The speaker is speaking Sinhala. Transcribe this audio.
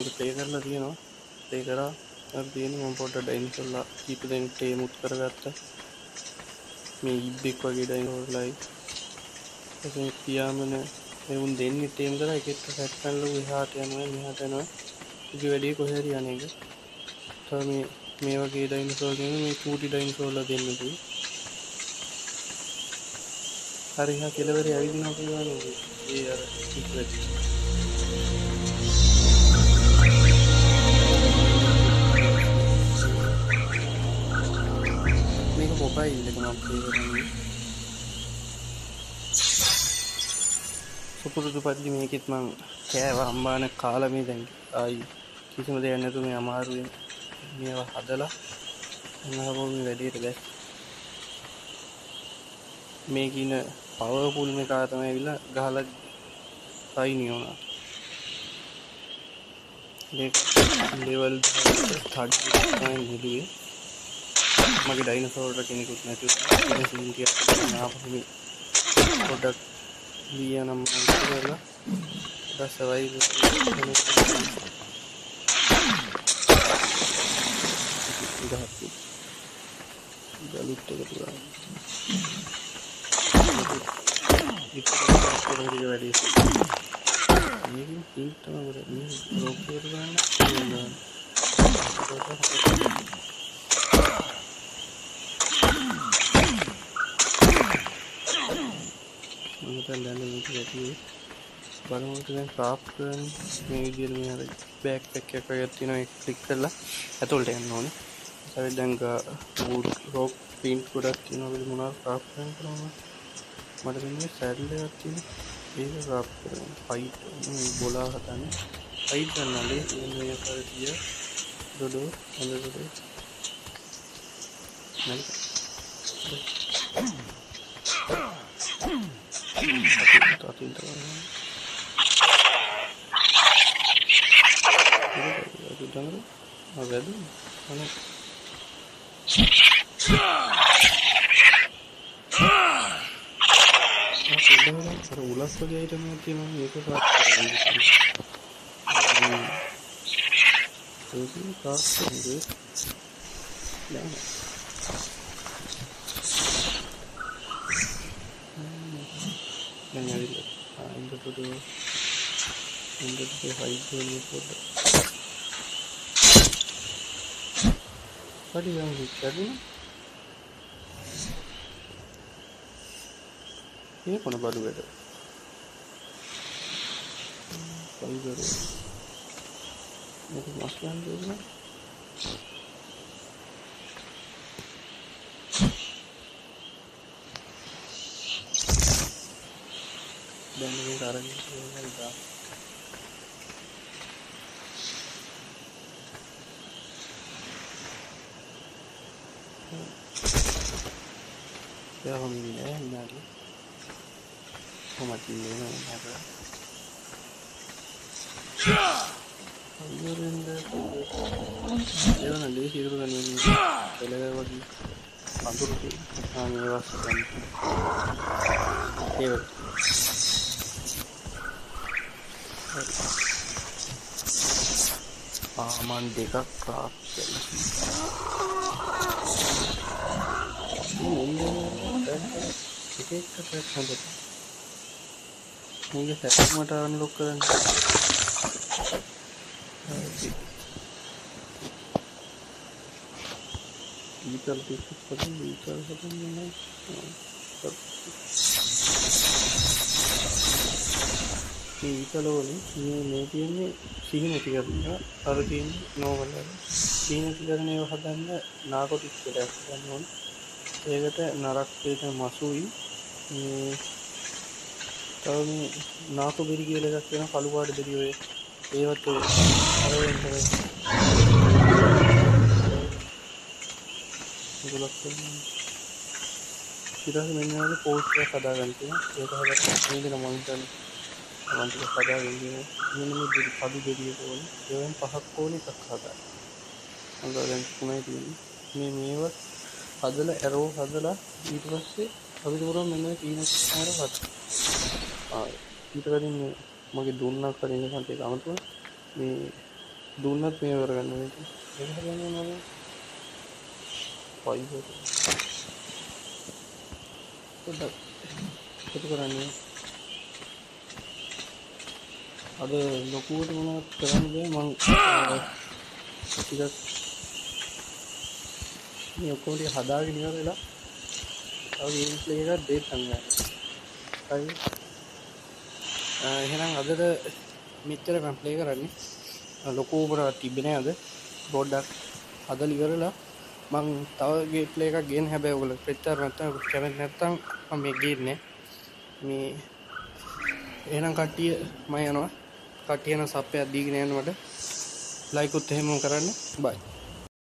प्ले කරලා තියෙනවා ප්ලේ කරා අර තියෙන මම පොඩ්ඩක් ඩයිනෝසර්ලා කීප දෙනෙක් ටේමුත් කරගත්තා මේ ඉබ්බෙක් වගේ ඩයිනෝසර්ලයි එතන පියාඹන මේ උන් දෙන්නේ ටේම් කරා එකෙක්ට සැට් පැනලා එහාට යනවා මෙහාට යනවා ඒක වැඩි කොහේ හරි අනේක තව මේ වගේ ඩයිනෝසර් කියන මේ චූටි ඩයිනෝසර්ලා දෙන්නුයි හරි හා කෙලවරේ ඇවිදිනවා කියවනේ ඒ අර ඉක්වැටි मोबाइल सुपुरुदुपत्ति මේකෙත් මං කෑවා අම්බාන කාලා මේ දැන් ආයි කිසිම දෙයක් නැතුව මේ අමාරුවෙන් මේවා හදලා එනහම මේ වැඩේට දැස් මේකින පවර්ෆුල් එක තමයි ඇවිල්ලා ගහලා සයින් යනවා මේක ලෙවල් 30 තමයි නෙළුවේ මගේ ඩයිනෝසර් කෙනෙකුත් නැතුව ඉතින් සීන් ටිකක් ආපහු පොඩක් ලියනම් කරලා දැසවයි ඉඳහත් ගලුට් එක පුරා ඉතින් වැඩි මේකෙන් පින්ට් තමයි කරන්නේ රෝක් එකට ගන්න dan ini jadi බලමු දැන් ක්‍රාෆ්ට් කරන මේ විදිහට මේ අර බෑක්පැක් එකක් වගේ තියෙනවා ඒක ක්ලික් කරලා ඇතුළට යන්න ඕනේ. ඊට දැන් වුඩ් රොක් පින්ට් ගොඩක් තියෙනවා අපි මොනවද ක්‍රාෆ්ට් කරන්න මට මෙන්න සැඩල් එකක් තියෙනවා ඒක ක්‍රාෆ්ට් කරන්න ෆයිට් මේ බෝලා හදන්නේ ෆයිට් කරනවාලේ මේ කරතිය ඩොඩෝ අnder Tatin tahu. Itu dengar? Apa itu? Mana? Dengar? Ada ulas lagi item nanti mana? Itu apa? Itu apa? Itu. Jangan. Dan nyari ini tuh high zone itu tadi yang dicari ini mana baru beda baru itu masukan juga dan ini sekarang ini udah ya alhamdulillah benar mati ini ada ya nanti sih itu kan ini kalau lagi kantor itu kami waskan ya paman dekak craft एक मुझे सेटिंग मटा अनलॉक करना ईचल के पता नहीं ईचल वाली ये मेरी में सीन ऐसी करना और तीन नॉवल है सीन ऐसी करने वो हटाना नाकोटिक के टैक्स करना ඒකට නරක් වේද මසුයි මේ තව මේ නාකු බෙරි කියලා එකක් වෙන කළු පාට බෙරි ඔය ඒවත් අර වෙන්නේ ඒගොල්ලෝ ඊට පස්සේ මෙන්න වගේ පෝස්ට් එකක් හදාගන්න තියෙනවා ඒක හදලා මේකන මම හිතන්නේ මම ටික හදාගෙන ඉන්නේ මෙන්න මේ බෙරි කළු බෙරි එක ඕනේ ඒවෙන් පහක් ඕනේ එකක් හදාගන්න මම දැන් තුනයි තියෙන්නේ මේවත් හදලා ඇරෝ හදලා ඊට පස්සේ අපිට උරම මෙන්න පීනට් එකකට හද ඊට කලින් මගේ දුන්නා කලින් කන්ට එක අමතක මේ දුන්නත් මේ කරගන්න මේක. ඒක හරියන්නේ නැහැ. පයිප් එක. පොඩ්ඩක් එකතු කරන්නේ. අද ලොකුවට මොනවද කරන්න බෑ මං ටිකක් මේ ඔක්කොම ටික හදාගෙන ඉවර වෙලා තව ගේම් ප්ලේ එකක් දෙන්න ගන්නවා. හරි. එහෙනම් අදට මෙච්චර මම ප්ලේ කරන්නේ. ලොකු උඹට තිබෙන්නේ අද පොඩ්ඩක් හදලා ඉවරලා මං තව ගේම් ප්ලේ එකක් ගේන්න හැබැයි ඔයගොල්ලෝ ප්‍රෙච්චර් නැත්තම් කැමති නැත්තම් මම මේ ගේන්නේ මේ. එහෙනම් කට්ටිය මම යනවා. කට්ටිය නම් සප්පයක් දීගෙන යන්න මට ලයික් උත් එහෙමම කරන්න. බයි.